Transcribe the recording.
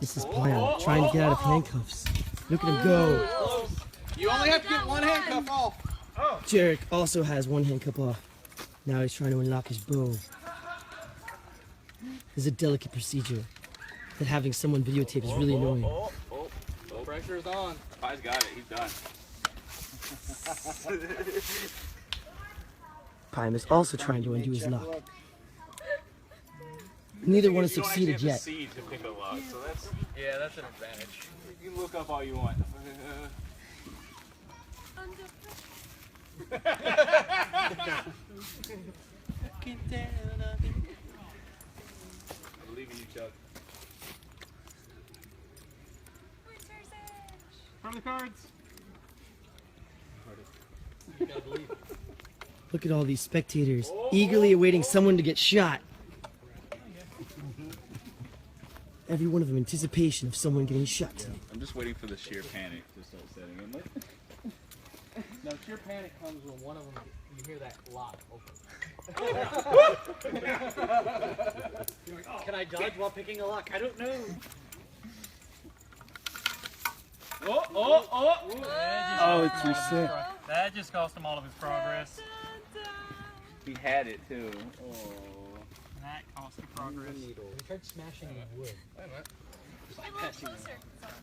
It's his plan, trying to get out of handcuffs. Look at him go. You only have to get one handcuff off. Jarek also has one handcuff off. Now he's trying to unlock his bow. This is a delicate procedure that having someone videotape is really annoying. The pressure is on. Pi's got it. He's done. Pime is also trying to undo his lock. Neither one has succeeded yet. To pick a lock, so that's an advantage. you can look up all you want. I believe in you, Chuck. From the cards. Look at all these spectators eagerly awaiting someone to get shot. Every one of them in anticipation of someone getting shot today. I'm just waiting for the sheer panic to start setting in. No, sheer panic comes when one of them, you hear that lock open. You're like, oh, can I dodge while picking a lock? I don't know. Oh, it's reset. That just cost him all of his progress. He had it too. Oh. That cost him progress. We tried smashing wood. A little closer.